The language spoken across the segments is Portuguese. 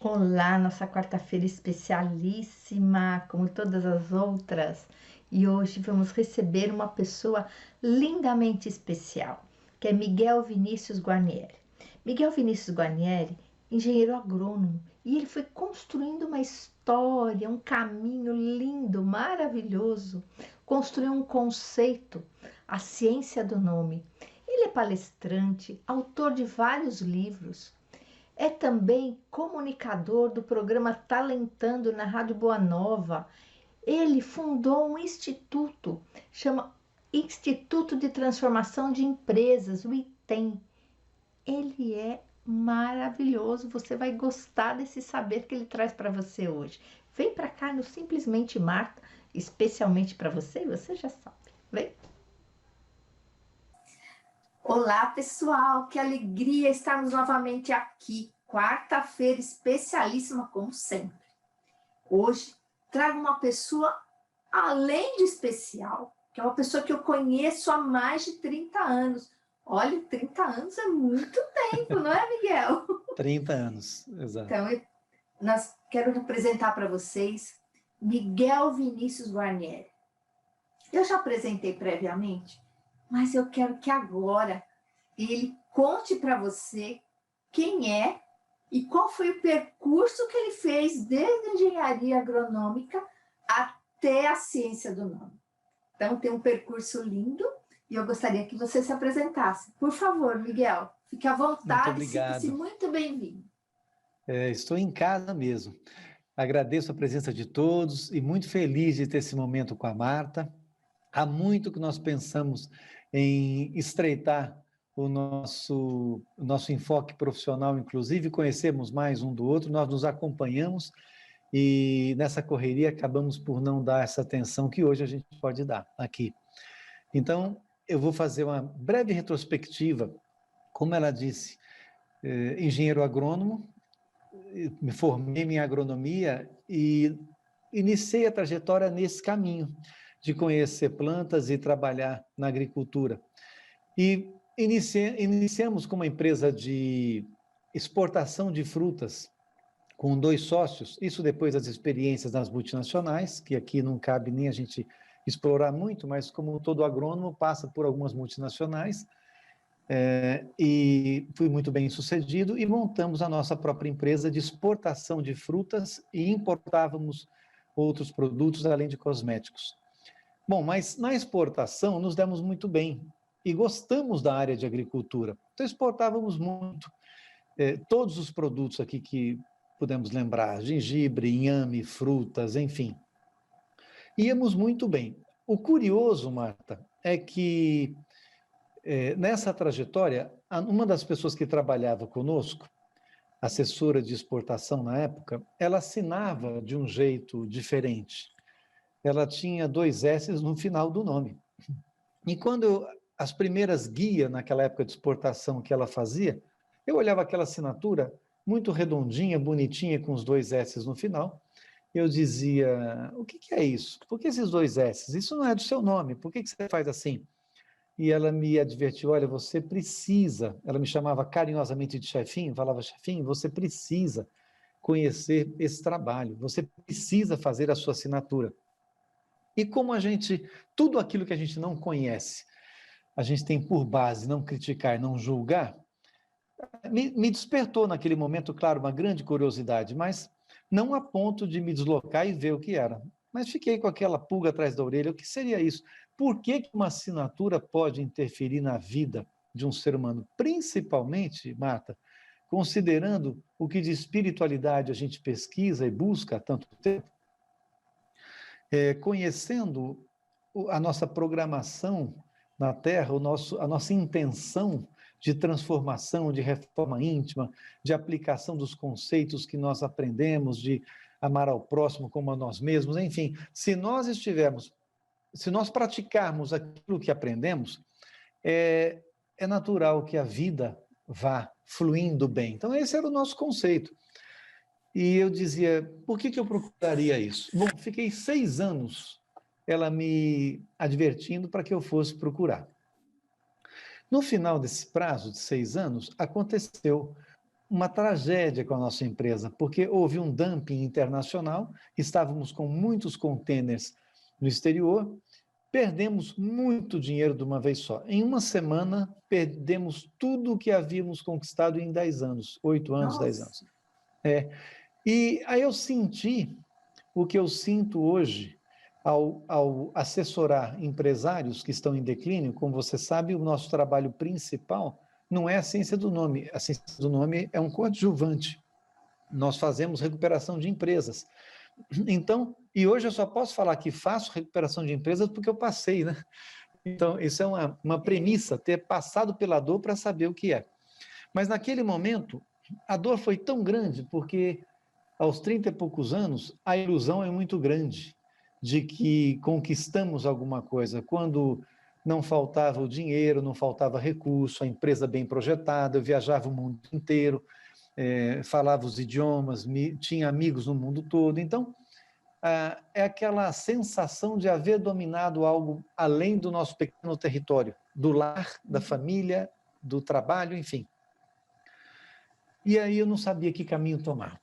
Olá, nossa quarta-feira especialíssima, como todas as outras. E hoje vamos receber uma pessoa lindamente especial, que é Miguel Vinícius Guarnieri. Miguel Vinícius Guarnieri, engenheiro agrônomo, e ele foi construindo uma história, um caminho lindo, maravilhoso. Construiu um conceito, a ciência do nome. Ele é palestrante, autor de vários livros. É também comunicador do programa Talentando na Rádio Boa Nova. Ele fundou um instituto, chama Instituto de Transformação de Empresas, o ITEM. Ele é maravilhoso, você vai gostar desse saber que ele traz para você hoje. Vem para cá no Simplesmente Marta, especialmente para você, e você já sabe. Vem. Olá, pessoal, que alegria estarmos novamente aqui. Quarta-feira especialíssima, como sempre. Hoje trago uma pessoa além de especial, que é uma pessoa que eu conheço há mais de 30 anos. Olha, 30 anos é muito tempo, não é, Miguel? 30 anos, exato. Então, nós quero apresentar para vocês Miguel Vinícius Guarnieri. Eu já apresentei previamente, mas eu quero que agora ele conte para você quem é e qual foi o percurso que ele fez desde a engenharia agronômica até a ciência do nome. Então, tem um percurso lindo e eu gostaria que você se apresentasse. Por favor, Miguel, fique à Muito vontade, sinta-se obrigado. muito bem-vindo. Estou em casa mesmo. Agradeço a presença de todos e muito feliz de ter esse momento com a Marta. Há muito que nós pensamos em estreitar o nosso enfoque profissional, inclusive conhecemos mais um do outro, nós nos acompanhamos e nessa correria acabamos por não dar essa atenção que hoje a gente pode dar aqui. Então, eu vou fazer uma breve retrospectiva, como ela disse, engenheiro agrônomo, me formei em agronomia e iniciei a trajetória nesse caminho de conhecer plantas e trabalhar na agricultura. E iniciamos com uma empresa de exportação de frutas com 2 sócios, isso depois das experiências nas multinacionais, que aqui não cabe nem a gente explorar muito, mas como todo agrônomo passa por algumas multinacionais, e fui muito bem sucedido e montamos a nossa própria empresa de exportação de frutas e importávamos outros produtos além de cosméticos. Bom, mas na exportação nos demos muito bem e gostamos da área de agricultura. Então exportávamos muito, todos os produtos aqui que pudemos lembrar, gengibre, inhame, frutas, enfim. Íamos muito bem. O curioso, Marta, é que nessa trajetória, uma das pessoas que trabalhava conosco, assessora de exportação na época, ela assinava de um jeito diferente. Ela tinha 2 S's no final do nome. E quando as primeiras guias naquela época de exportação que ela fazia, eu olhava aquela assinatura muito redondinha, bonitinha, com os 2 S's no final, eu dizia, o que é isso? Por que esses 2 S's? Isso não é do seu nome, por que você faz assim? E ela me advertiu, olha, você precisa, ela me chamava carinhosamente de chefinho, falava, chefinho, você precisa conhecer esse trabalho, você precisa fazer a sua assinatura. E como tudo aquilo que a gente não conhece, a gente tem por base não criticar, não julgar, me despertou naquele momento, claro, uma grande curiosidade, mas não a ponto de me deslocar e ver o que era. Mas fiquei com aquela pulga atrás da orelha, o que seria isso? Por que uma assinatura pode interferir na vida de um ser humano? Principalmente, Marta, considerando o que de espiritualidade a gente pesquisa e busca há tanto tempo, conhecendo a nossa programação na Terra, a nossa intenção de transformação, de reforma íntima, de aplicação dos conceitos que nós aprendemos, de amar ao próximo como a nós mesmos, enfim, se nós praticarmos aquilo que aprendemos, é natural que a vida vá fluindo bem. Então, esse era o nosso conceito. E eu dizia, por que eu procuraria isso? Bom, fiquei 6 anos ela me advertindo para que eu fosse procurar. No final desse prazo de 6 anos, aconteceu uma tragédia com a nossa empresa, porque houve um dumping internacional, estávamos com muitos contêineres no exterior, perdemos muito dinheiro de uma vez só. Em uma semana, perdemos tudo o que havíamos conquistado em 10 anos, 8 anos, 10 Nossa. anos. E aí eu senti o que eu sinto hoje ao assessorar empresários que estão em declínio. Como você sabe, o nosso trabalho principal não é a ciência do nome. A ciência do nome é um coadjuvante. Nós fazemos recuperação de empresas. Então, e hoje eu só posso falar que faço recuperação de empresas porque eu passei, né? Então, isso é uma premissa, ter passado pela dor para saber o que é. Mas naquele momento, a dor foi tão grande porque aos 30 e poucos anos, a ilusão é muito grande de que conquistamos alguma coisa, quando não faltava o dinheiro, não faltava recurso, a empresa bem projetada, eu viajava o mundo inteiro, falava os idiomas, tinha amigos no mundo todo. Então, é aquela sensação de haver dominado algo além do nosso pequeno território, do lar, da família, do trabalho, enfim. E aí eu não sabia que caminho tomar.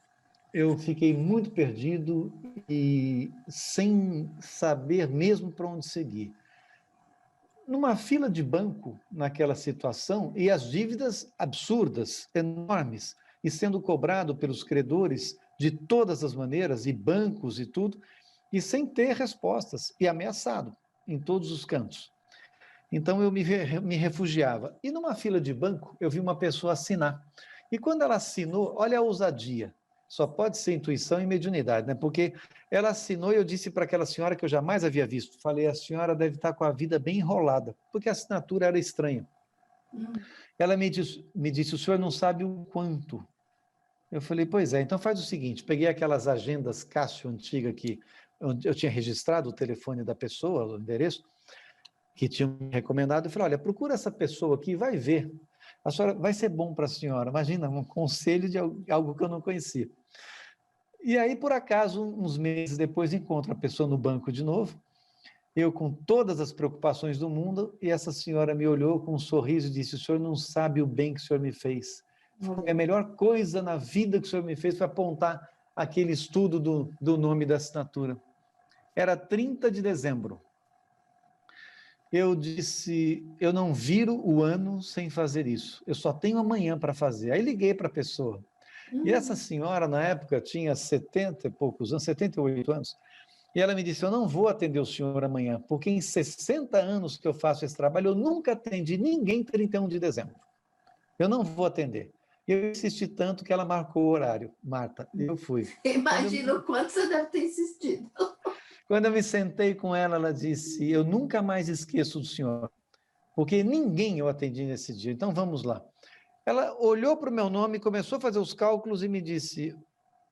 Eu fiquei muito perdido e sem saber mesmo para onde seguir. Numa fila de banco, naquela situação, e as dívidas absurdas, enormes, e sendo cobrado pelos credores de todas as maneiras, e bancos e tudo, e sem ter respostas, e ameaçado em todos os cantos. Então eu me refugiava. E numa fila de banco, eu vi uma pessoa assinar. E quando ela assinou, olha a ousadia. Só pode ser intuição e mediunidade, né? Porque ela assinou e eu disse para aquela senhora que eu jamais havia visto. Falei, a senhora deve estar com a vida bem enrolada, porque a assinatura era estranha. Ela me disse, o senhor não sabe o quanto. Eu falei, pois é, então faz o seguinte, peguei aquelas agendas Cássio antiga que eu tinha registrado o telefone da pessoa, o endereço, que tinham recomendado, e falei, olha, procura essa pessoa aqui, vai ver. A senhora vai ser bom para a senhora. Imagina, um conselho de algo que eu não conhecia. E aí, por acaso, uns meses depois, encontro a pessoa no banco de novo, eu com todas as preocupações do mundo, e essa senhora me olhou com um sorriso e disse, o senhor não sabe o bem que o senhor me fez. Foi a melhor coisa na vida que o senhor me fez foi apontar aquele estudo do nome da assinatura. Era 30 de dezembro. Eu disse, eu não viro o ano sem fazer isso. Eu só tenho amanhã para fazer. Aí liguei para a pessoa. E essa senhora, na época, tinha 70 e poucos anos, 78 anos. E ela me disse, eu não vou atender o senhor amanhã, porque em 60 anos que eu faço esse trabalho, eu nunca atendi ninguém 31 de dezembro. Eu não vou atender. E eu insisti tanto que ela marcou o horário. Marta, eu fui. Imagina o quanto você deve ter insistido. Quando eu me sentei com ela disse, eu nunca mais esqueço do senhor, porque ninguém eu atendi nesse dia, então vamos lá. Ela olhou para o meu nome, começou a fazer os cálculos e me disse,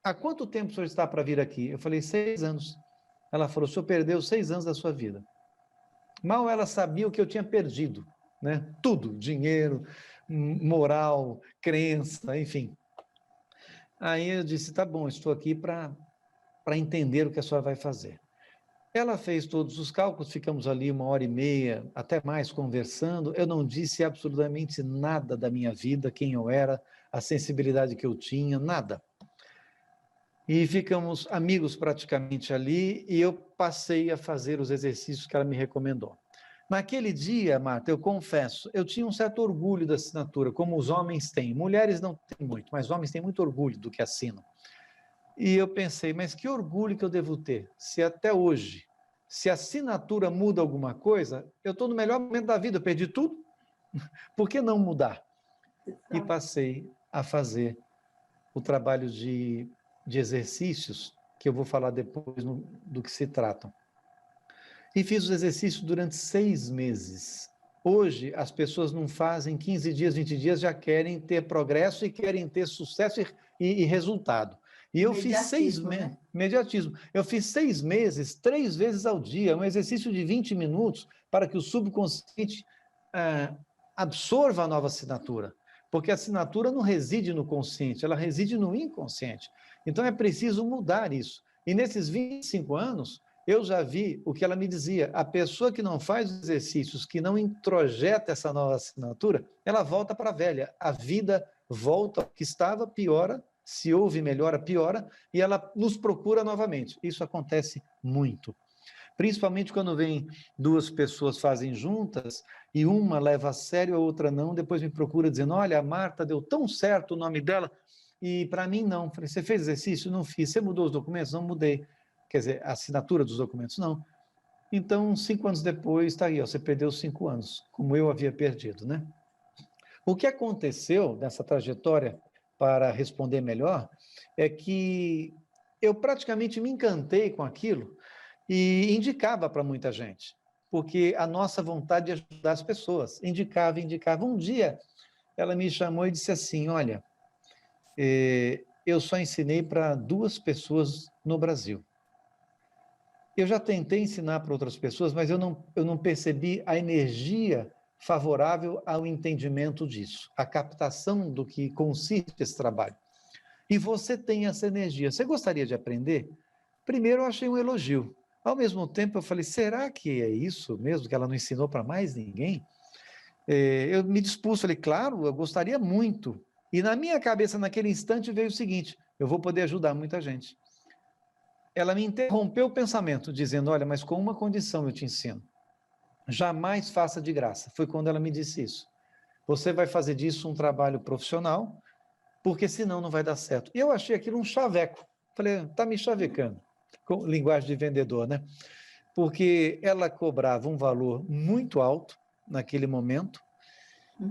há quanto tempo o senhor está para vir aqui? Eu falei, 6 anos. Ela falou, o senhor perdeu 6 anos da sua vida. Mal ela sabia o que eu tinha perdido, né? Tudo, dinheiro, moral, crença, enfim. Aí eu disse, tá bom, estou aqui para entender o que a senhora vai fazer. Ela fez todos os cálculos, ficamos ali 1h30, até mais, conversando. Eu não disse absolutamente nada da minha vida, quem eu era, a sensibilidade que eu tinha, nada. E ficamos amigos praticamente ali, e eu passei a fazer os exercícios que ela me recomendou. Naquele dia, Marta, eu confesso, eu tinha um certo orgulho da assinatura, como os homens têm. Mulheres não têm muito, mas homens têm muito orgulho do que assinam. E eu pensei, mas que orgulho que eu devo ter, se até hoje, se a assinatura muda alguma coisa, eu estou no melhor momento da vida, eu perdi tudo, por que não mudar? E passei a fazer o trabalho de exercícios, que eu vou falar depois do que se tratam. E fiz os exercícios durante 6 meses. Hoje, as pessoas não fazem 15 dias, 20 dias, já querem ter progresso e querem ter sucesso e resultado. E eu fiz 6 meses, né? Imediatismo. Eu fiz 6 meses, 3 vezes ao dia, um exercício de 20 minutos para que o subconsciente absorva a nova assinatura. Porque a assinatura não reside no consciente, ela reside no inconsciente. Então é preciso mudar isso. E nesses 25 anos, eu já vi o que ela me dizia, a pessoa que não faz exercícios, que não introjeta essa nova assinatura, ela volta para a velha, a vida volta ao que estava, piora, se houve melhora, piora, e ela nos procura novamente. Isso acontece muito. Principalmente quando vem duas pessoas fazem juntas e uma leva a sério, a outra não, depois me procura dizendo, olha, a Marta deu tão certo o nome dela, e para mim não. Falei, você fez exercício? Não fiz. Você mudou os documentos? Não mudei. Quer dizer, a assinatura dos documentos? Não. Então, 5 anos depois, está aí, ó, você perdeu 5 anos, como eu havia perdido, né? O que aconteceu nessa trajetória, para responder melhor, é que eu praticamente me encantei com aquilo e indicava para muita gente, porque a nossa vontade de ajudar as pessoas, indicava, indicava. Um dia, ela me chamou e disse assim, olha, eu só ensinei para 2 pessoas no Brasil. Eu já tentei ensinar para outras pessoas, mas eu não percebi a energia favorável ao entendimento disso, a captação do que consiste esse trabalho. E você tem essa energia. Você gostaria de aprender? Primeiro, eu achei um elogio. Ao mesmo tempo, eu falei, será que é isso mesmo, que ela não ensinou para mais ninguém? Eu me dispus, falei, claro, eu gostaria muito. E na minha cabeça, naquele instante, veio o seguinte, eu vou poder ajudar muita gente. Ela me interrompeu o pensamento, dizendo, olha, mas com uma condição eu te ensino. Jamais faça de graça. Foi quando ela me disse isso. Você vai fazer disso um trabalho profissional, porque senão não vai dar certo. E eu achei aquilo um chaveco. Falei, tá me chavecando. Com linguagem de vendedor, né? Porque ela cobrava um valor muito alto naquele momento,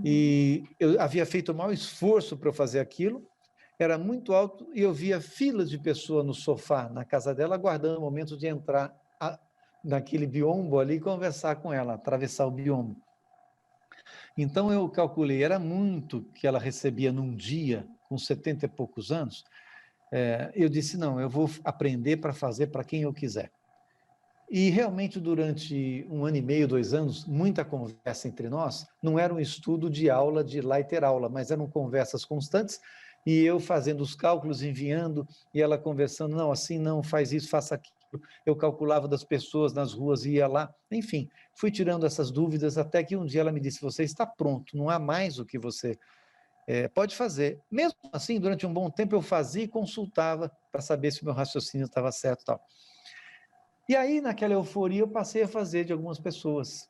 e eu havia feito o maior esforço para fazer aquilo, era muito alto, e eu via filas de pessoas no sofá, na casa dela, aguardando o momento de entrar naquele biombo ali e conversar com ela, atravessar o biombo. Então eu calculei, era muito que ela recebia num dia, com 70 e poucos anos, eu disse, não, eu vou aprender para fazer para quem eu quiser. E realmente durante 1 ano e meio, 2 anos, muita conversa entre nós, não era um estudo de aula, de ir lá e ter aula, mas eram conversas constantes, e eu fazendo os cálculos, enviando, e ela conversando, não, assim não, faz isso, faça aquilo. Eu calculava das pessoas nas ruas, ia lá, enfim, fui tirando essas dúvidas, até que um dia ela me disse, você está pronto, não há mais o que você pode fazer. Mesmo assim, durante um bom tempo eu fazia e consultava para saber se o meu raciocínio estava certo e tal. E aí, naquela euforia, eu passei a fazer de algumas pessoas.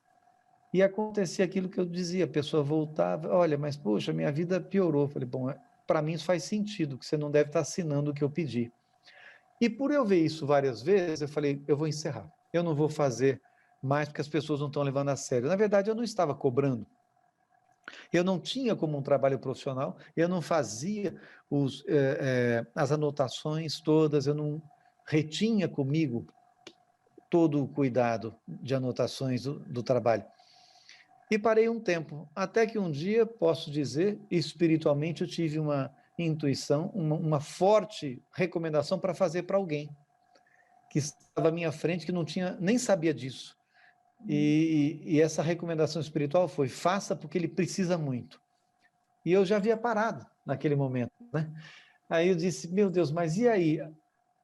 E acontecia aquilo que eu dizia, a pessoa voltava, olha, mas poxa, minha vida piorou. Eu falei, bom, para mim isso faz sentido, que você não deve estar assinando o que eu pedi. E por eu ver isso várias vezes, eu falei, eu vou encerrar. Eu não vou fazer mais porque as pessoas não estão levando a sério. Na verdade, eu não estava cobrando. Eu não tinha como um trabalho profissional, eu não fazia as anotações todas, eu não retinha comigo todo o cuidado de anotações do trabalho. E parei um tempo, até que um dia, posso dizer, espiritualmente eu tive uma intuição, uma forte recomendação para fazer para alguém que estava à minha frente, que não tinha, nem sabia disso. E essa recomendação espiritual foi, faça porque ele precisa muito. E eu já havia parado naquele momento, né? Aí eu disse, meu Deus, mas e aí?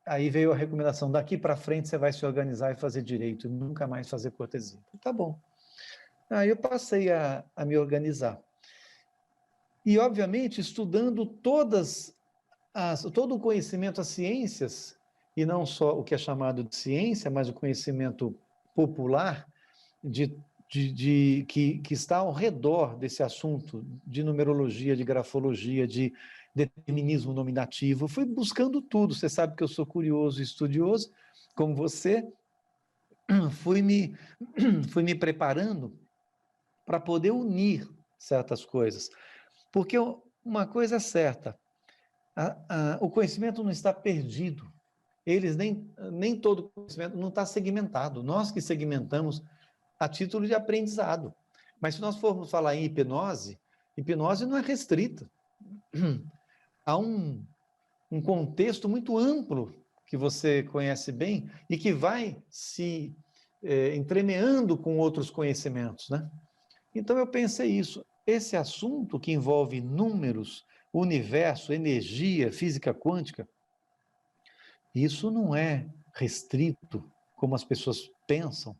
Aí veio a recomendação, daqui para frente você vai se organizar e fazer direito, e nunca mais fazer cortesia. Tá bom. Aí eu passei a me organizar. E, obviamente, estudando todo o conhecimento, as ciências, e não só o que é chamado de ciência, mas o conhecimento popular que está ao redor desse assunto de numerologia, de grafologia, de determinismo nominativo. Eu fui buscando tudo, você sabe que eu sou curioso e estudioso, como você, fui me preparando para poder unir certas coisas. Porque uma coisa é certa, o conhecimento não está perdido. Nem todo conhecimento não está segmentado. Nós que segmentamos a título de aprendizado. Mas se nós formos falar em hipnose não é restrita. Há um contexto muito amplo que você conhece bem e que vai se entremeando com outros conhecimentos, né? Então eu pensei isso. Esse assunto que envolve números, universo, energia, física quântica, isso não é restrito, como as pessoas pensam,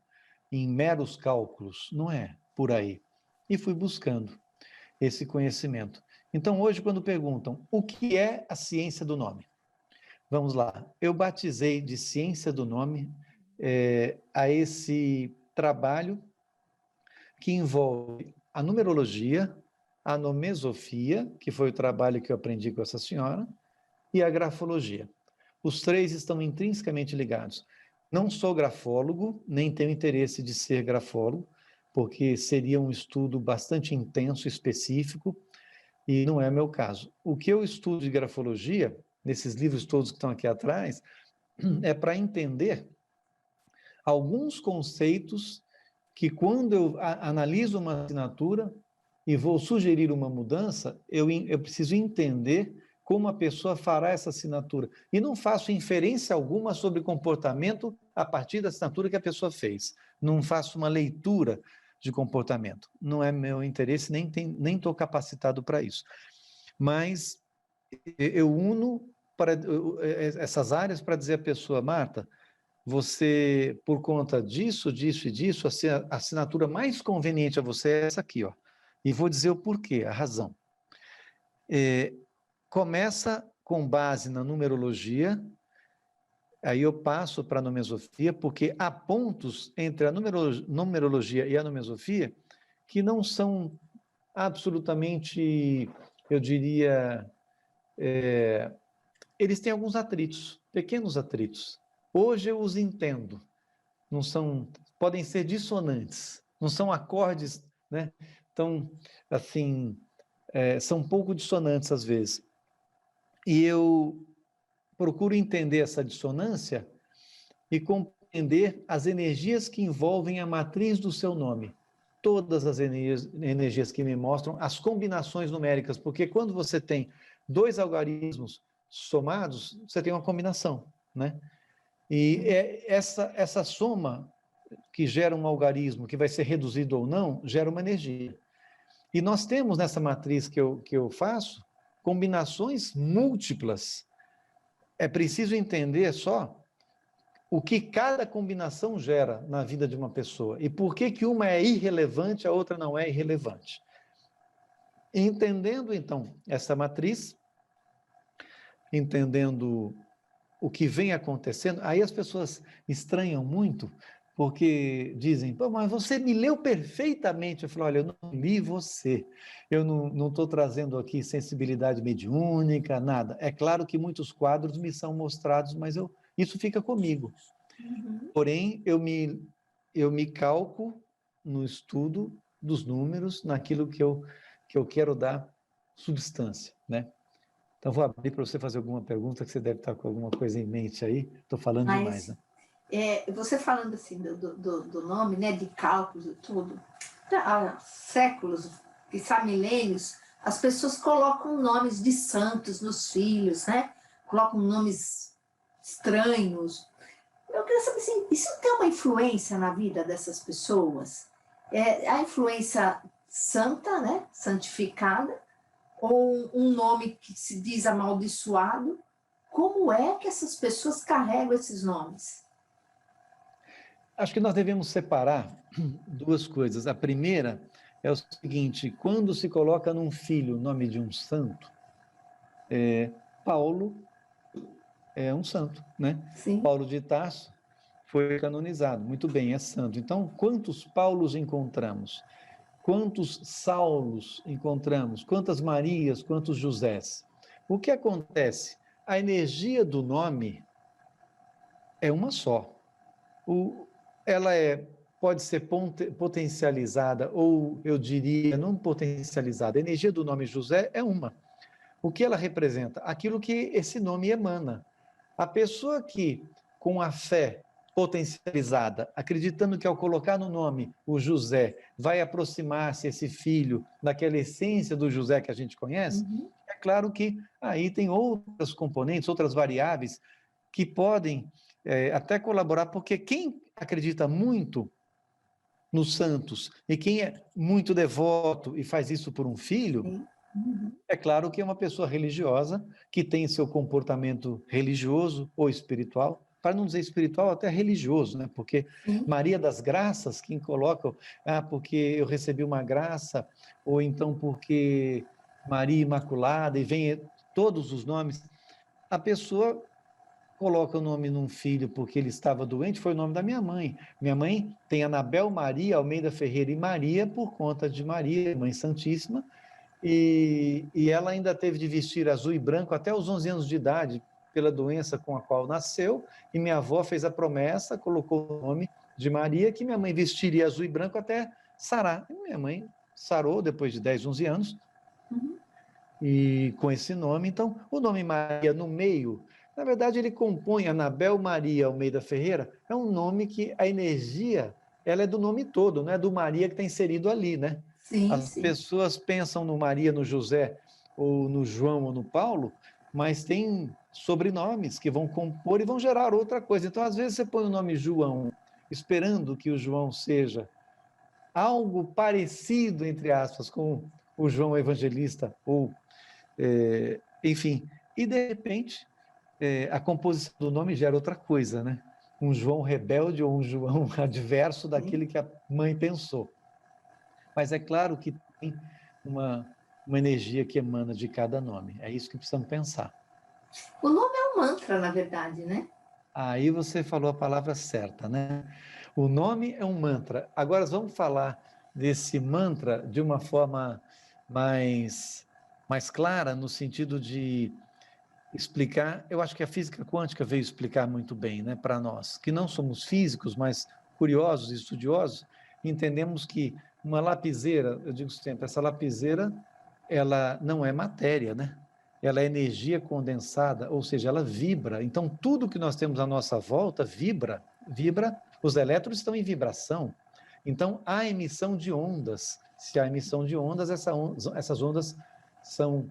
em meros cálculos. Não é por aí. E fui buscando esse conhecimento. Então, hoje, quando perguntam o que é a ciência do nome? Vamos lá. Eu batizei de ciência do nome a esse trabalho que envolve a numerologia, a nomesofia, que foi o trabalho que eu aprendi com essa senhora, e a grafologia. Os três estão intrinsecamente ligados. Não sou grafólogo, nem tenho interesse de ser grafólogo, porque seria um estudo bastante intenso, específico, e não é meu caso. O que eu estudo de grafologia, nesses livros todos que estão aqui atrás, é para entender alguns conceitos que, quando eu analiso uma assinatura e vou sugerir uma mudança, eu preciso entender como a pessoa fará essa assinatura. E não faço inferência alguma sobre comportamento a partir da assinatura que a pessoa fez. Não faço uma leitura de comportamento. Não é meu interesse, nem estou capacitado para isso. Mas eu uno essas áreas para dizer à pessoa, Marta, você, por conta disso, disso e disso, a assinatura mais conveniente a você é essa aqui, ó. E vou dizer o porquê, a razão. Começa com base na numerologia, aí eu passo para a nomesofia, porque há pontos entre a numerologia e a nomesofia que não são absolutamente, eu diria, eles têm alguns atritos, pequenos atritos. Hoje eu os entendo, não são, podem ser dissonantes, não são acordes, né? Então, assim, são um pouco dissonantes às vezes. E eu procuro entender essa dissonância e compreender as energias que envolvem a matriz do seu nome. Todas as energias que me mostram, as combinações numéricas, porque quando você tem dois algarismos somados, você tem uma combinação, né? E essa soma que gera um algarismo, que vai ser reduzido ou não, gera uma energia. E nós temos nessa matriz que eu faço, combinações múltiplas. É preciso entender só o que cada combinação gera na vida de uma pessoa e por que uma é irrelevante, a outra não é irrelevante. Entendendo, então, essa matriz, entendendo o que vem acontecendo, aí as pessoas estranham muito, porque dizem, pô, mas você me leu perfeitamente. Eu falo, olha, eu não li você, eu não estou trazendo aqui sensibilidade mediúnica, nada. É claro que muitos quadros me são mostrados, mas isso fica comigo. Porém, eu me calco no estudo dos números, naquilo que eu quero dar substância, né? Então, vou abrir para você fazer alguma pergunta, que você deve estar com alguma coisa em mente aí. Estou falando demais, né? Você falando assim do nome, né, de cálculos e tudo, há séculos, quizá milênios, as pessoas colocam nomes de santos nos filhos, né? Colocam nomes estranhos. Eu queria saber assim, isso tem uma influência na vida dessas pessoas? A influência santa, né, santificada, ou um nome que se diz amaldiçoado? Como é que essas pessoas carregam esses nomes? Acho que nós devemos separar duas coisas. A primeira é o seguinte, quando se coloca num filho o nome de um santo, Paulo é um santo, né? Sim. Paulo de Tarso foi canonizado, muito bem, é santo. Então, quantos Paulos encontramos? Quantos Saulos encontramos? Quantas Marias, quantos Josés? O que acontece? A energia do nome é uma só. Ela pode ser potencializada, ou eu diria, não potencializada. A energia do nome José é uma. O que ela representa? Aquilo que esse nome emana. A pessoa que, com a fé potencializada, acreditando que ao colocar no nome o José, vai aproximar-se esse filho daquela essência do José que a gente conhece, é claro que aí tem outras componentes, outras variáveis que podem até colaborar, porque quem acredita muito nos santos e quem é muito devoto e faz isso por um filho, é claro que é uma pessoa religiosa que tem seu comportamento religioso ou espiritual, para não dizer espiritual, até religioso, né? Porque Maria das Graças, quem coloca, porque eu recebi uma graça, ou então porque Maria Imaculada, e vem todos os nomes. A pessoa coloca o nome num filho porque ele estava doente, foi o nome da minha mãe. Minha mãe tem Anabel Maria Almeida Ferreira e Maria por conta de Maria, Mãe Santíssima, e ela ainda teve de vestir azul e branco até os 11 anos de idade, pela doença com a qual nasceu, e minha avó fez a promessa, colocou o nome de Maria, que minha mãe vestiria azul e branco até sarar. E minha mãe sarou depois de 10, 11 anos, e com esse nome. Então, o nome Maria no meio, na verdade, ele compõe Anabel Maria Almeida Ferreira, é um nome que a energia, ela é do nome todo, não é do Maria que está inserido ali, né? Sim, As sim. pessoas pensam no Maria, no José, ou no João, ou no Paulo, mas tem sobrenomes que vão compor e vão gerar outra coisa. Então, às vezes, você põe o nome João, esperando que o João seja algo parecido, entre aspas, com o João Evangelista, ou, enfim, e de repente, a composição do nome gera outra coisa, né? Um João rebelde ou um João adverso daquele que a mãe pensou. Mas é claro que tem uma energia que emana de cada nome. É isso que precisamos pensar. O nome é um mantra, na verdade, né? Aí você falou a palavra certa, né? O nome é um mantra. Agora vamos falar desse mantra de uma forma mais clara, no sentido de explicar. Eu acho que a física quântica veio explicar muito bem, né, para nós, que não somos físicos, mas curiosos e estudiosos, entendemos que uma lapiseira, eu digo sempre, essa lapiseira, ela não é matéria, né? Ela é energia condensada, ou seja, ela vibra. Então, tudo que nós temos à nossa volta vibra, vibra. Os elétrons estão em vibração. Então, há emissão de ondas. Se há emissão de ondas, essas ondas são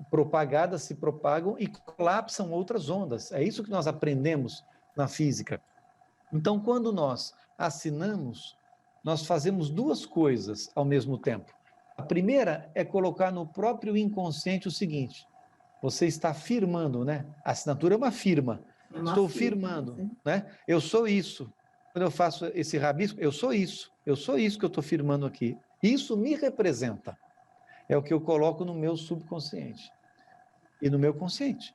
propagadas, se propagam e colapsam outras ondas. É isso que nós aprendemos na física. Então, quando nós assinamos, nós fazemos duas coisas ao mesmo tempo. A primeira é colocar no próprio inconsciente o seguinte: você está firmando, né? A assinatura é uma firma. É uma Estou firma, firmando, né? né? Eu sou isso. Quando eu faço esse rabisco, eu sou isso. Eu sou isso que eu estou firmando aqui. Isso me representa. É o que eu coloco no meu subconsciente e no meu consciente.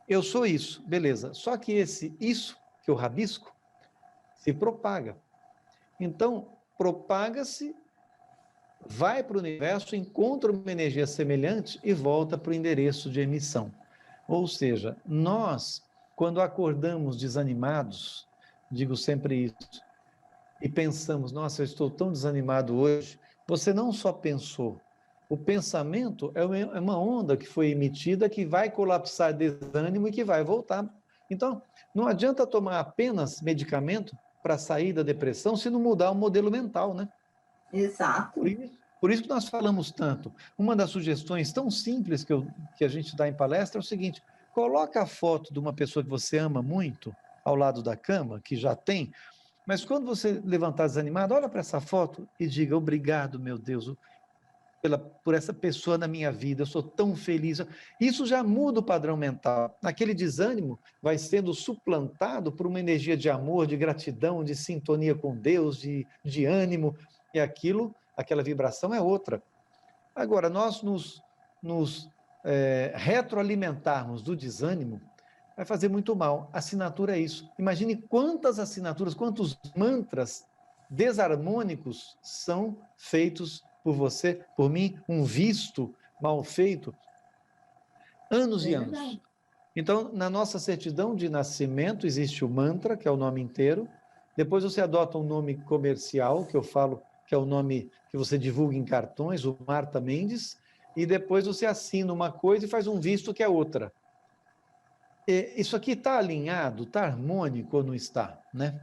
Eu sou isso, beleza. Só que isso que eu rabisco se propaga. Então, propaga-se, vai para o universo, encontra uma energia semelhante e volta para o endereço de emissão. Ou seja, nós, quando acordamos desanimados, digo sempre isso, e pensamos, nossa, eu estou tão desanimado hoje, você não só pensou, o pensamento é uma onda que foi emitida que vai colapsar desânimo e que vai voltar. Então, não adianta tomar apenas medicamento para sair da depressão se não mudar o modelo mental, né? Exato. Por isso que nós falamos tanto. Uma das sugestões tão simples que a gente dá em palestra é o seguinte: coloca a foto de uma pessoa que você ama muito ao lado da cama, que já tem, mas quando você levantar desanimado, olha para essa foto e diga: obrigado, meu Deus, por essa pessoa na minha vida, eu sou tão feliz. Isso já muda o padrão mental. Aquele desânimo vai sendo suplantado por uma energia de amor, de gratidão, de sintonia com Deus, de ânimo, e aquela vibração é outra. Agora, nós nos retroalimentarmos do desânimo vai fazer muito mal. Assinatura é isso. Imagine quantas assinaturas, quantos mantras desarmônicos são feitos por você, por mim, um visto mal feito, anos e anos. Então, na nossa certidão de nascimento existe o mantra, que é o nome inteiro. Depois você adota um nome comercial, que eu falo que é o nome que você divulga em cartões, o Marta Mendes, e depois você assina uma coisa e faz um visto que é outra. Isso aqui está alinhado, está harmônico ou não está, né?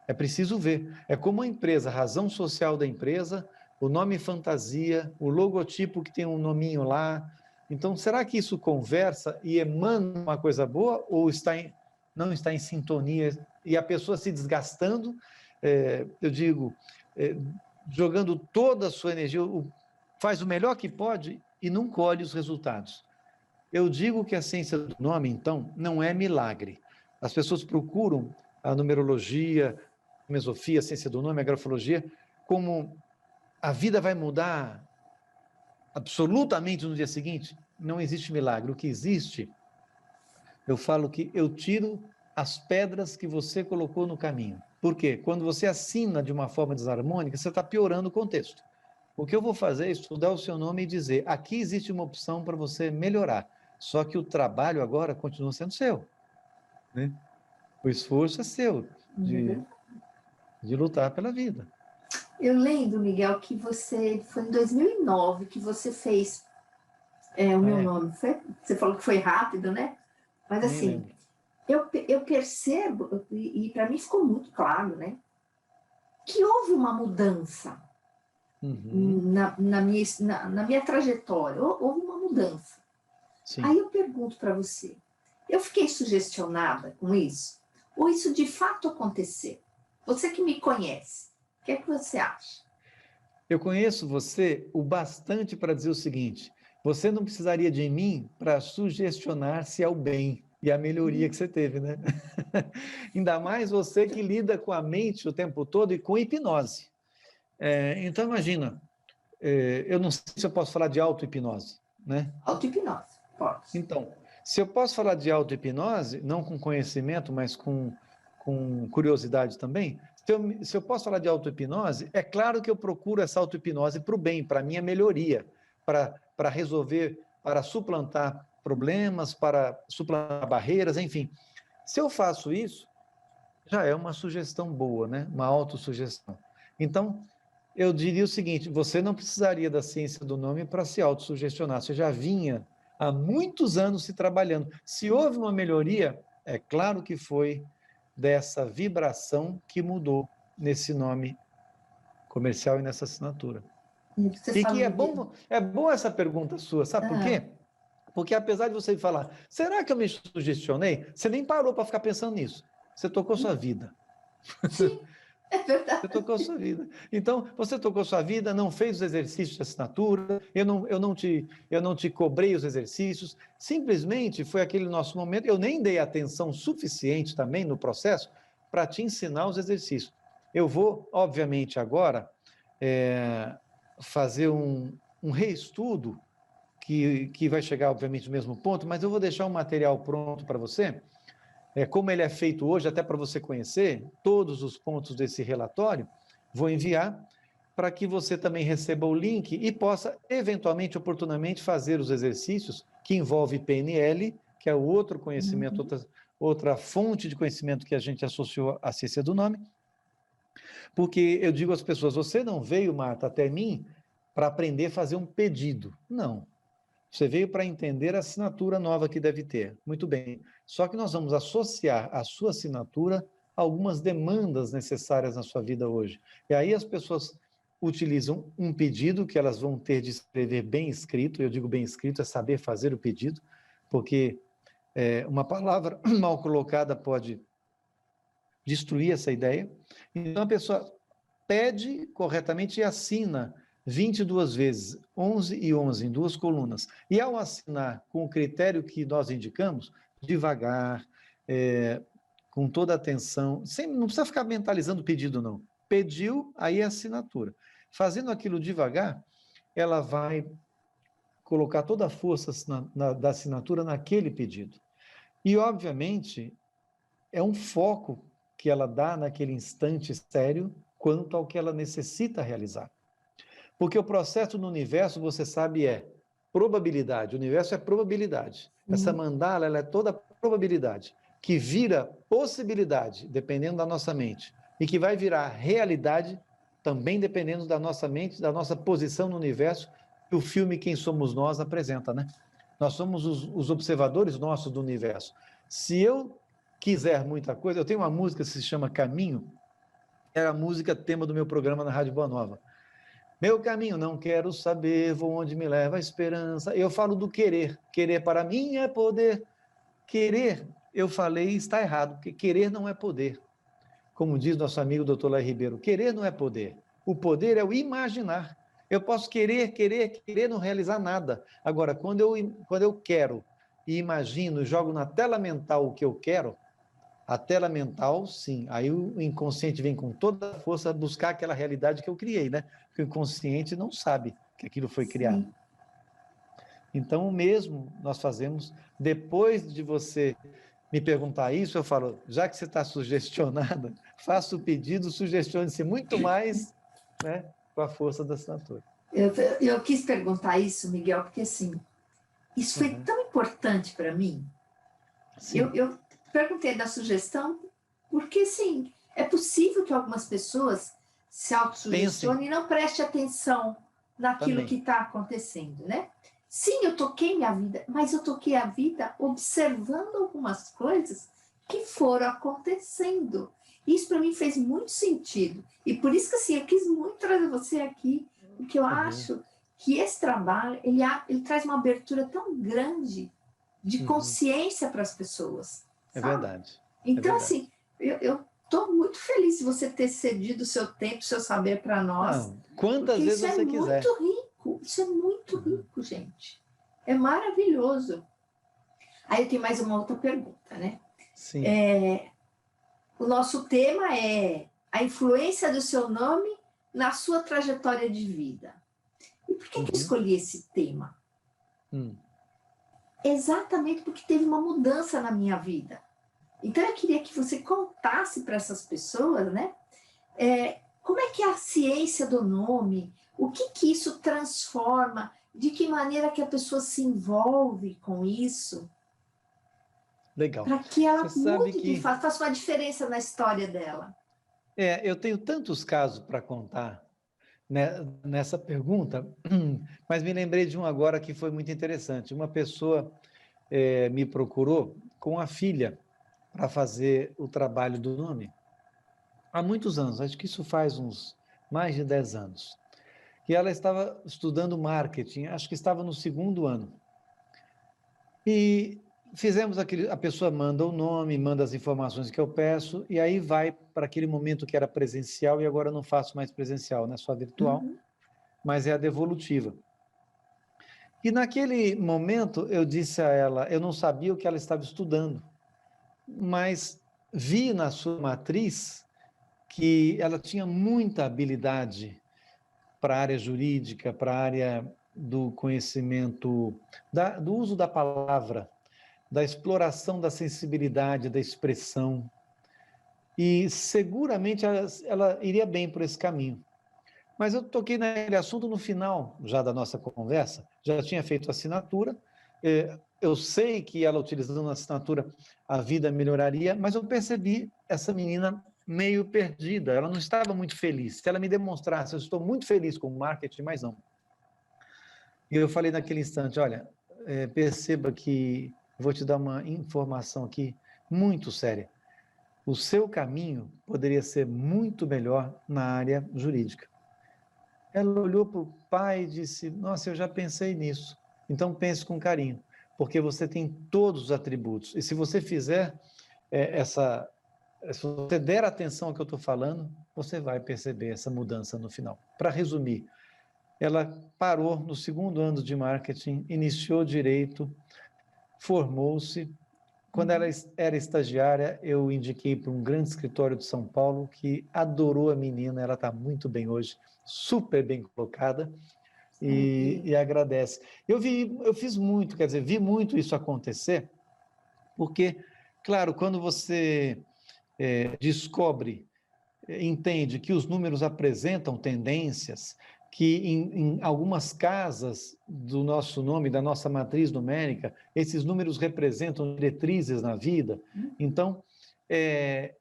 É preciso ver. É como a empresa, a razão social da empresa, o nome fantasia, o logotipo que tem um nominho lá. Então, será que isso conversa e emana uma coisa boa ou não está em sintonia e a pessoa se desgastando, eu digo, jogando toda a sua energia, faz o melhor que pode e não colhe os resultados. Eu digo que a ciência do nome, então, não é milagre. As pessoas procuram a numerologia, a mesofia, a ciência do nome, a grafologia, como a vida vai mudar absolutamente no dia seguinte? Não existe milagre. O que existe, eu falo que eu tiro as pedras que você colocou no caminho. Por quê? Quando você assina de uma forma desarmônica, você está piorando o contexto. O que eu vou fazer é estudar o seu nome e dizer, aqui existe uma opção para você melhorar, só que o trabalho agora continua sendo seu, né? O esforço é seu de lutar pela vida. Eu lembro, Miguel, que foi em 2009 que você fez o meu nome. Você falou que foi rápido, né? Mas Nem assim, lembro. eu percebo, e para mim ficou muito claro, né? Que houve uma mudança na minha trajetória, houve uma mudança. Sim. Aí eu pergunto para você, eu fiquei sugestionada com isso? Ou isso de fato aconteceu? Você que me conhece, o que é que você acha? Eu conheço você o bastante para dizer o seguinte, você não precisaria de mim para sugestionar-se ao bem e à melhoria que você teve, né? Ainda mais você que lida com a mente o tempo todo e com hipnose. Então, imagina, eu não sei se eu posso falar de auto-hipnose, né? Auto-hipnose, pode. Então, se eu posso falar de auto-hipnose, não com conhecimento, mas com curiosidade também, se eu posso falar de auto-hipnose, é claro que eu procuro essa auto-hipnose para o bem, para a minha melhoria, para resolver, para suplantar problemas, para suplantar barreiras, enfim. Se eu faço isso, já é uma sugestão boa, né? Uma autossugestão. Então, eu diria o seguinte, você não precisaria da ciência do nome para se autossugestionar, você já vinha há muitos anos se trabalhando. Se houve uma melhoria, é claro que foi dessa vibração que mudou nesse nome comercial e nessa assinatura. Você E que falou é bom essa pergunta sua, sabe por quê? Porque apesar de você falar, será que eu me sugestionei? Você nem parou para ficar pensando nisso. Você tocou sua vida. Sim, é verdade. Você tocou sua vida. Então, você tocou sua vida, não fez os exercícios de assinatura, eu não te cobrei os exercícios, simplesmente foi aquele nosso momento, eu nem dei atenção suficiente também no processo para te ensinar os exercícios. Eu vou, obviamente, agora fazer um reestudo que vai chegar, obviamente, no mesmo ponto, mas eu vou deixar um material pronto para você, como ele é feito hoje, até para você conhecer todos os pontos desse relatório, vou enviar para que você também receba o link e possa, eventualmente, oportunamente, fazer os exercícios que envolve PNL, que é outro conhecimento, outra fonte de conhecimento que a gente associou à ciência do nome, porque eu digo às pessoas, você não veio, Marta, até mim para aprender a fazer um pedido. Não. Você veio para entender a assinatura nova que deve ter. Muito bem. Só que nós vamos associar a sua assinatura a algumas demandas necessárias na sua vida hoje. E aí as pessoas utilizam um pedido que elas vão ter de escrever bem escrito. Eu digo bem escrito, é saber fazer o pedido, porque uma palavra mal colocada pode destruir essa ideia. Então a pessoa pede corretamente e assina 22 vezes, 11 e 11, em duas colunas. E ao assinar com o critério que nós indicamos, devagar, com toda a atenção, não precisa ficar mentalizando o pedido, não. Pediu, aí é assinatura. Fazendo aquilo devagar, ela vai colocar toda a força da assinatura naquele pedido. E, obviamente, é um foco que ela dá naquele instante sério quanto ao que ela necessita realizar. Porque o processo no universo, você sabe, é probabilidade. O universo é probabilidade. Essa mandala, ela é toda probabilidade, que vira possibilidade, dependendo da nossa mente, e que vai virar realidade, também dependendo da nossa mente, da nossa posição no universo, que o filme Quem Somos Nós apresenta, né? Nós somos os observadores nossos do universo. Se eu quiser muita coisa, eu tenho uma música que se chama Caminho, era a música tema do meu programa na Rádio Boa Nova. Meu caminho não quero saber, vou onde me leva a esperança. Eu falo do querer. Querer para mim é poder. Querer, eu falei, está errado, porque querer não é poder. Como diz nosso amigo Dr. Lai Ribeiro, querer não é poder. O poder é o imaginar. Eu posso querer, não realizar nada. Agora, quando eu quero e imagino, jogo na tela mental o que eu quero, a tela mental, sim. Aí o inconsciente vem com toda a força buscar aquela realidade que eu criei, né? Porque o inconsciente não sabe que aquilo foi criado. Então, o mesmo nós fazemos. Depois de você me perguntar isso, eu falo, já que você está sugestionada, faça o pedido, sugestione-se muito mais, né, com a força da assinatura. Eu quis perguntar isso, Miguel, porque assim, isso foi Uhum. tão importante para mim. Sim, Eu perguntei da sugestão, porque assim, é possível que algumas pessoas se pensem autossugestionem e não prestem atenção naquilo que também. está acontecendo, né? Sim, eu toquei minha vida, mas eu toquei a vida observando algumas coisas que foram acontecendo. Isso para mim fez muito sentido. E por isso que assim, eu quis muito trazer você aqui, porque eu Uhum, acho que esse trabalho, ele traz uma abertura tão grande de uhum. consciência para as pessoas, É sabe? verdade, é Então, verdade. assim, eu estou muito feliz de você ter cedido o seu tempo, o seu saber para nós, Não, porque quantas vezes isso é você muito quiser. rico, isso é muito Uhum. rico, gente. É maravilhoso. Aí eu tenho mais uma outra pergunta, né? Sim. O nosso tema é a influência do seu nome na sua trajetória de vida. E por que eu Uhum. escolhi esse tema? Hum. Exatamente porque teve uma mudança na minha vida. Então eu queria que você contasse para essas pessoas, né? Como é que é a ciência do nome? O que que isso transforma? De que maneira que a pessoa se envolve com isso? Legal. Para que Você ela sabe mude de que fato, faça uma diferença na história dela. eu tenho tantos casos para contar, né, nessa pergunta, mas me lembrei de um agora que foi muito interessante. Uma pessoa me procurou com a filha para fazer o trabalho do nome há muitos anos, acho que isso faz uns mais de 10 anos. E ela estava estudando marketing, acho que estava no segundo ano. E fizemos aquele, a pessoa manda o nome, manda as informações que eu peço, e aí vai para aquele momento que era presencial e agora eu não faço mais presencial, né? Só virtual, Uhum. mas é a devolutiva. E naquele momento eu disse a ela, eu não sabia o que ela estava estudando, mas vi na sua matriz que ela tinha muita habilidade para a área jurídica, para a área do conhecimento, do uso da palavra, da exploração da sensibilidade, da expressão. E seguramente ela iria bem por esse caminho. Mas eu toquei naquele assunto no final já da nossa conversa, já tinha feito a assinatura, eu sei que ela utilizando a assinatura a vida melhoraria, mas eu percebi essa menina meio perdida, ela não estava muito feliz. Se ela me demonstrasse, eu estou muito feliz com o marketing, mas não. E eu falei naquele instante, olha, perceba que vou te dar uma informação aqui muito séria. O seu caminho poderia ser muito melhor na área jurídica. Ela olhou para o pai e disse, nossa, eu já pensei nisso. Então pense com carinho, porque você tem todos os atributos. E se você fizer se você der atenção ao que eu estou falando, você vai perceber essa mudança no final. Para resumir, ela parou no segundo ano de marketing, iniciou direito, formou-se. Quando ela era estagiária, eu indiquei para um grande escritório de São Paulo que adorou a menina, ela está muito bem hoje, super bem colocada e agradece. Eu fiz muito, quer dizer, vi muito isso acontecer, porque, claro, quando você descobre, entende que os números apresentam tendências, que em algumas casas do nosso nome, da nossa matriz numérica, esses números representam diretrizes na vida. Então, é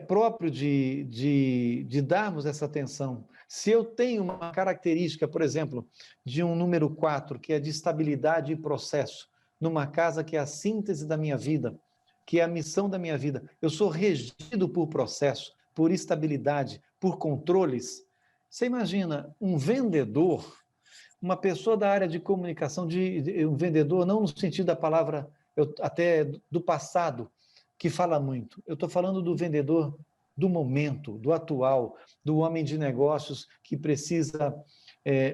próprio de darmos essa atenção. Se eu tenho uma característica, por exemplo, de um número 4, que é de estabilidade e processo, numa casa que é a síntese da minha vida, que é a missão da minha vida, eu sou regido por processo, por estabilidade, por controles. Você imagina um vendedor, uma pessoa da área de comunicação, um vendedor, não no sentido da palavra até do passado, que fala muito. Eu estou falando do vendedor do momento, do atual, do homem de negócios que precisa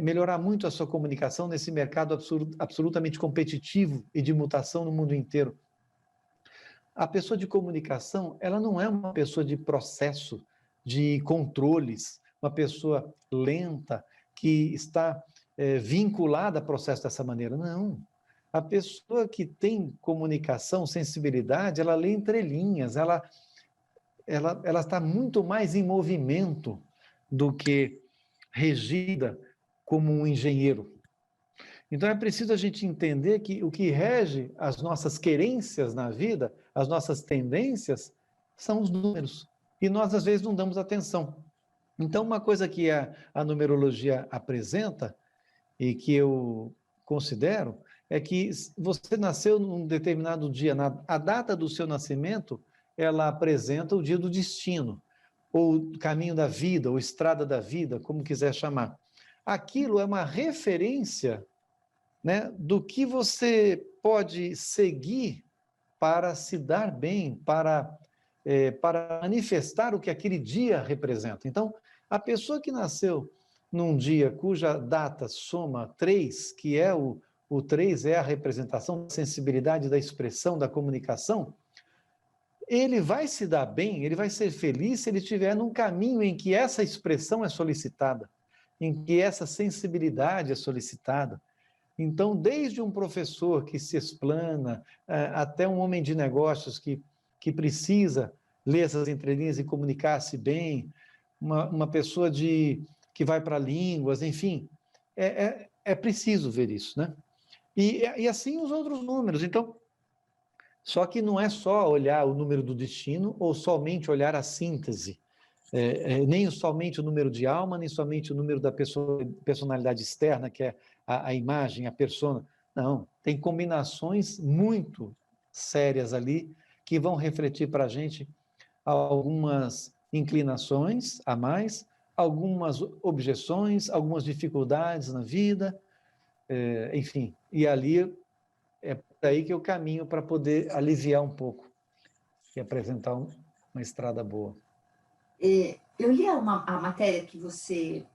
melhorar muito a sua comunicação nesse mercado absolutamente competitivo e de mutação no mundo inteiro. A pessoa de comunicação, ela não é uma pessoa de processo, de controles, uma pessoa lenta, que está vinculada a processo dessa maneira. Não. A pessoa que tem comunicação, sensibilidade, ela lê entrelinhas, ela está muito mais em movimento do que regida como um engenheiro. Então é preciso a gente entender que o que rege as nossas querências na vida, as nossas tendências, são os números. E nós, às vezes, não damos atenção. Então, uma coisa que a numerologia apresenta, e que eu considero, é que você nasceu num determinado dia, a data do seu nascimento, ela apresenta o dia do destino, ou caminho da vida, ou estrada da vida, como quiser chamar. Aquilo é uma referência, né, do que você pode seguir para se dar bem, para manifestar o que aquele dia representa. Então, a pessoa que nasceu num dia cuja data soma 3, que é o 3 é a representação da sensibilidade, da expressão, da comunicação, ele vai se dar bem, ele vai ser feliz se ele estiver num caminho em que essa expressão é solicitada, em que essa sensibilidade é solicitada. Então, desde um professor que se explana, até um homem de negócios que precisa ler essas entrelinhas e comunicar-se bem, uma pessoa que vai para línguas, enfim, é preciso ver isso, né? E assim os outros números. Então, só que não é só olhar o número do destino ou somente olhar a síntese, nem somente o número de alma, nem somente o número da personalidade externa, que é a imagem, a persona. Não, tem combinações muito sérias ali que vão refletir para a gente algumas inclinações a mais, algumas objeções, algumas dificuldades na vida, enfim. E ali é por aí que eu caminho para poder aliviar um pouco e apresentar uma estrada boa. Eu li a matéria que você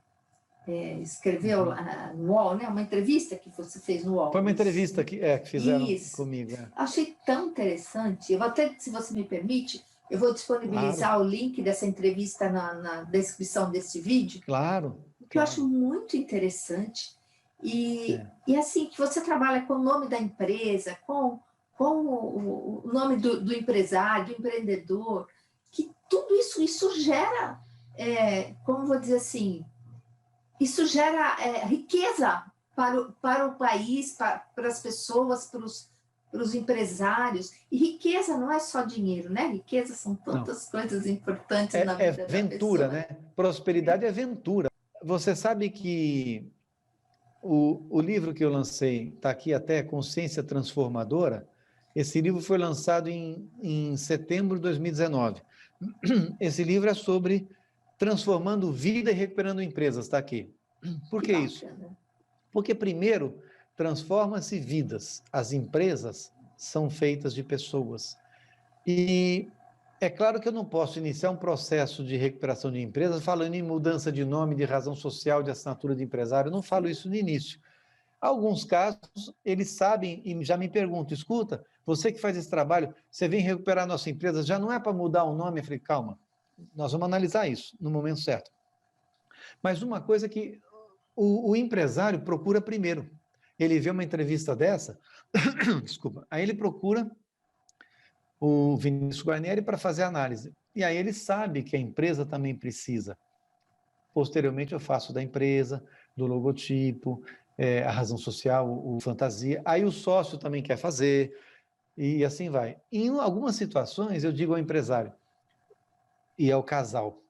escreveu no UOL, né? Uma entrevista que você fez no UOL. Foi uma entrevista que fizeram comigo. Achei tão interessante. Eu vou até, se você me permite, eu vou disponibilizar o link dessa entrevista na descrição desse vídeo. Claro. Que eu acho muito interessante. E assim, que você trabalha com o nome da empresa, com o nome do empresário, do empreendedor, que tudo isso gera, como vou dizer assim, isso gera riqueza para o país, para as pessoas, para os empresários. E riqueza não é só dinheiro, né? Riqueza são tantas coisas importantes na vida da ventura, pessoa. né? Prosperidade é ventura. Você sabe que o livro que eu lancei, está aqui até, Consciência Transformadora, esse livro foi lançado em setembro de 2019. Esse livro é sobre transformando vida e recuperando empresas, está aqui. Por que isso? Porque, primeiro, transforma-se vidas. As empresas são feitas de pessoas. E é claro que eu não posso iniciar um processo de recuperação de empresas falando em mudança de nome, de razão social, de assinatura de empresário. Eu não falo isso no início. Alguns casos, eles sabem e já me perguntam, escuta, você que faz esse trabalho, você vem recuperar a nossa empresa, já não é para mudar o nome? Eu falei, calma, nós vamos analisar isso no momento certo. Mas uma coisa que o empresário procura primeiro. Ele vê uma entrevista dessa, desculpa, aí ele procura o Vinícius Guarnieri para fazer análise. E aí ele sabe que a empresa também precisa. Posteriormente eu faço da empresa, do logotipo, a razão social, o fantasia. Aí o sócio também quer fazer, e assim vai. Em algumas situações eu digo ao empresário e ao casal,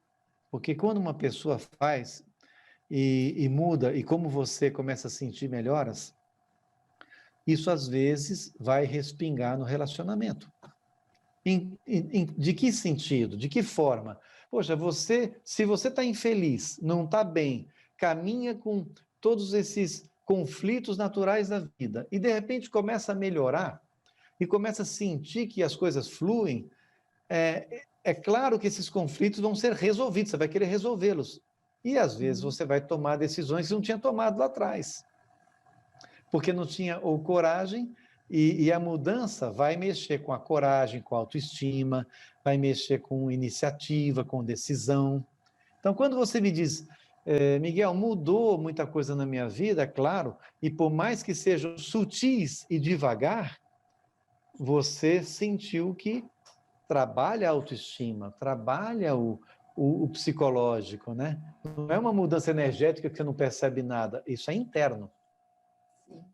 porque quando uma pessoa faz e muda, e como você começa a sentir melhoras, isso às vezes vai respingar no relacionamento. De que sentido? De que forma? Poxa, se você está infeliz, não está bem, caminha com todos esses conflitos naturais da vida e de repente começa a melhorar e começa a sentir que as coisas fluem, é claro que esses conflitos vão ser resolvidos, você vai querer resolvê-los. E às vezes você vai tomar decisões que não tinha tomado lá atrás, porque não tinha ou coragem. E a mudança vai mexer com a coragem, com a autoestima, vai mexer com iniciativa, com decisão. Então, quando você me diz, Miguel, mudou muita coisa na minha vida, claro, e por mais que sejam sutis e devagar, você sentiu que trabalha a autoestima, trabalha o psicológico, né? Não é uma mudança energética que você não percebe nada, isso é interno. Sim.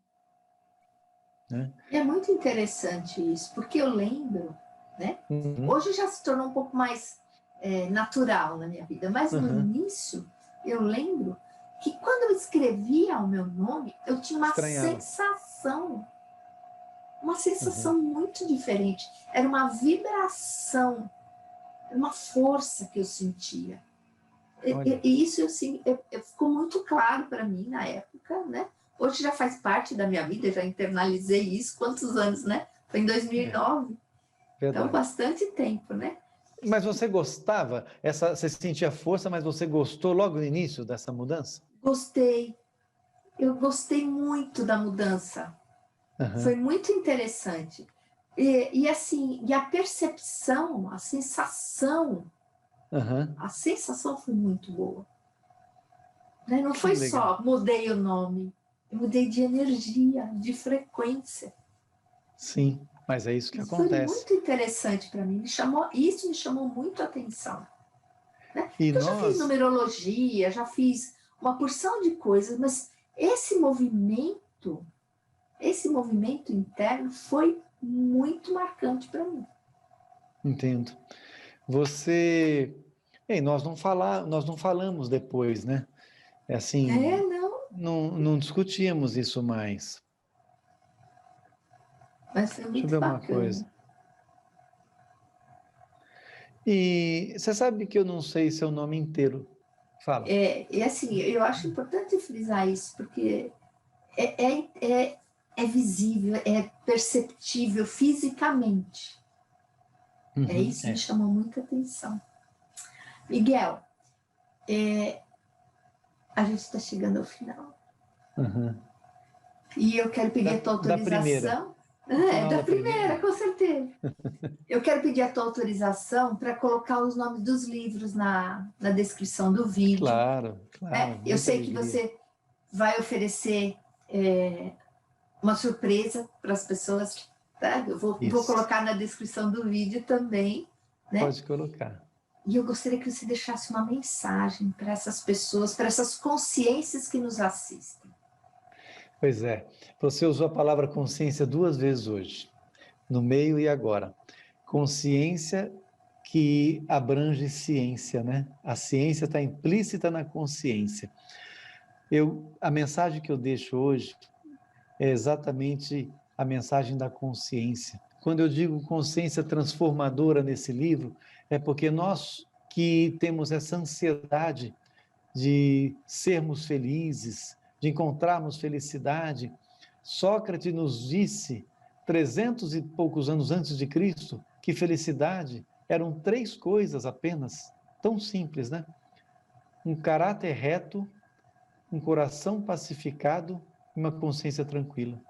Né? É muito interessante isso, porque eu lembro, né? Uhum. Hoje já se tornou um pouco mais natural na minha vida, mas no início eu lembro que quando eu escrevia o meu nome, eu tinha uma sensação muito diferente. Era uma vibração, uma força que eu sentia. E isso ficou muito claro para mim na época, né? Hoje já faz parte da minha vida, já internalizei isso. Quantos anos, né? Foi em 2009. Então, bastante tempo, né? Mas você gostava? Você sentia força, mas você gostou logo no início dessa mudança? Gostei. Eu gostei muito da mudança. Foi muito interessante. E assim, e a percepção, a sensação foi muito boa. Né? Não foi só mudei o nome, eu mudei de energia, de frequência. Sim, mas é isso que acontece. Foi muito interessante para mim. Isso me chamou muito a atenção. Né? Eu já fiz numerologia, já fiz uma porção de coisas, mas esse movimento interno foi muito marcante para mim. Entendo. Nós não falamos depois, né? É assim, não discutíamos isso mais. Mas foi muito bacana. Uma coisa. E você sabe que eu não sei seu nome inteiro. Fala. E assim, eu acho importante frisar isso, porque é visível, é perceptível fisicamente. Isso que me chamou muita atenção. Miguel, a gente está chegando ao final. E eu quero pedir a tua autorização. Da primeira, com certeza. Eu quero pedir a tua autorização para colocar os nomes dos livros na descrição do vídeo. Claro. Eu sei que você vai oferecer uma surpresa para as pessoas. Tá? Eu vou colocar na descrição do vídeo também. Né? Pode colocar. E eu gostaria que você deixasse uma mensagem para essas pessoas, para essas consciências que nos assistem. Pois é, você usou a palavra consciência 2 vezes hoje, no meio e agora. Consciência que abrange ciência, né? A ciência está implícita na consciência. A mensagem que eu deixo hoje é exatamente a mensagem da consciência. Quando eu digo consciência transformadora nesse livro, é porque nós que temos essa ansiedade de sermos felizes, de encontrarmos felicidade, Sócrates nos disse, 300 e poucos anos antes de Cristo, que felicidade eram 3 coisas apenas, tão simples, né? Um caráter reto, um coração pacificado e uma consciência tranquila.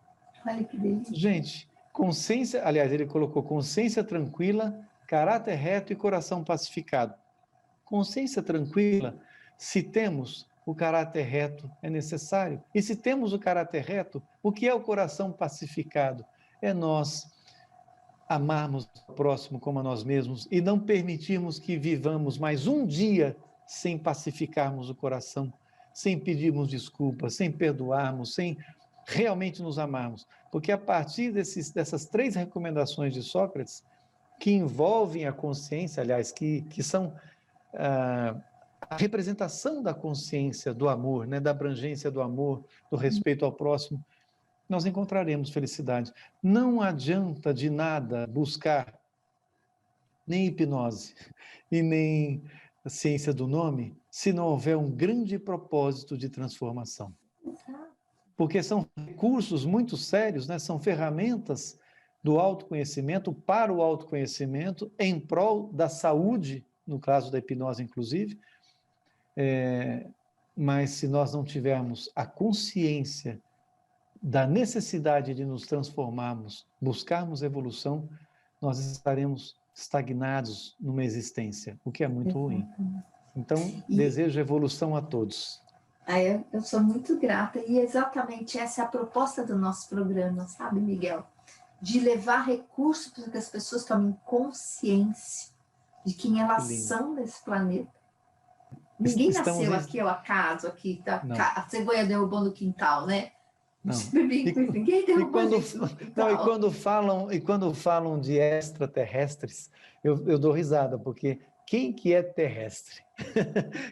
Olha que delícia. Gente, consciência, aliás, ele colocou consciência tranquila, caráter reto e coração pacificado. Consciência tranquila, se temos o caráter reto, é necessário. E se temos o caráter reto, o que é o coração pacificado? É nós amarmos o próximo como a nós mesmos e não permitirmos que vivamos mais um dia sem pacificarmos o coração, sem pedirmos desculpas, sem perdoarmos, sem realmente nos amarmos. Porque a partir dessas 3 recomendações de Sócrates, que envolvem a consciência, aliás, que são a representação da consciência do amor, né, da abrangência do amor, do respeito ao próximo, nós encontraremos felicidade. Não adianta de nada buscar nem hipnose e nem a ciência do nome se não houver um grande propósito de transformação. Porque são recursos muito sérios, né? São ferramentas do autoconhecimento para o autoconhecimento em prol da saúde, no caso da hipnose, inclusive. Mas se nós não tivermos a consciência da necessidade de nos transformarmos, buscarmos evolução, nós estaremos estagnados numa existência, o que é muito ruim. Então, desejo evolução a todos. Eu sou muito grata, e exatamente essa é a proposta do nosso programa, sabe, Miguel? De levar recursos para que as pessoas tomem consciência de quem elas são nesse planeta. Ninguém nasceu aqui ao acaso, aqui, tá? A cegonha derrubou no quintal, né? Não. Ninguém derrubou no quintal. E quando falam de extraterrestres, eu dou risada, porque quem que é terrestre?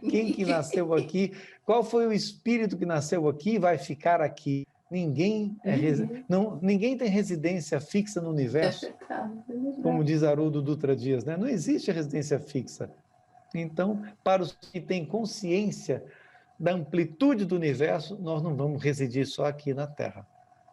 Quem que nasceu aqui? Qual foi o espírito que nasceu aqui e vai ficar aqui? Ninguém tem residência fixa no universo, como diz Haroldo Dutra Dias, né? Não existe residência fixa. Então, para os que têm consciência da amplitude do universo, nós não vamos residir só aqui na Terra.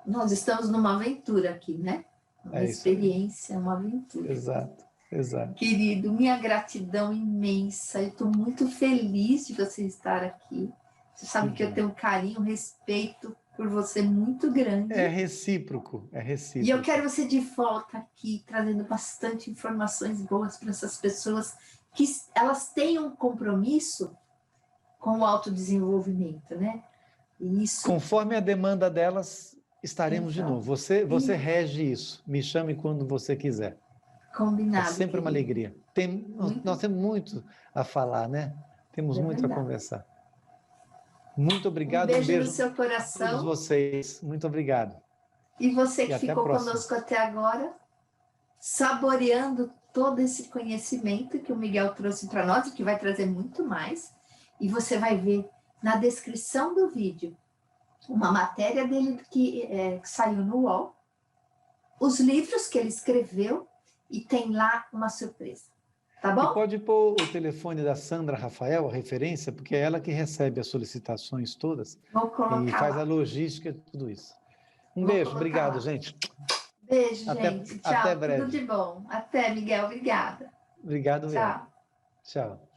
Nós estamos numa aventura aqui, né? Uma experiência, uma aventura. Exato, exato. Querido, minha gratidão imensa. Eu estou muito feliz de você estar aqui. Você sabe que eu tenho um carinho, um respeito por você muito grande. É recíproco, é recíproco. E eu quero você de volta aqui, trazendo bastante informações boas para essas pessoas, que elas tenham um compromisso com o autodesenvolvimento, né? Isso. Conforme a demanda delas, estaremos de novo. Você rege isso. Me chame quando você quiser. Combinado. É sempre uma alegria. Nós temos muito a falar, né? Temos muito a conversar. Muito obrigado. Um beijo no seu coração. A todos vocês. Muito obrigado. E você que ficou conosco até agora, saboreando todo esse conhecimento que o Miguel trouxe para nós e que vai trazer muito mais. E você vai ver na descrição do vídeo uma matéria dele que saiu no UOL, os livros que ele escreveu, e tem lá uma surpresa. Tá bom? E pode pôr o telefone da Sandra Rafael, a referência, porque é ela que recebe as solicitações todas. Vou colocar e faz lá. A logística de tudo isso. Um beijo, obrigado, gente. Beijo, gente. Tchau. Até breve. Tudo de bom. Até, Miguel. Obrigada. Obrigado, Tchau. Tchau.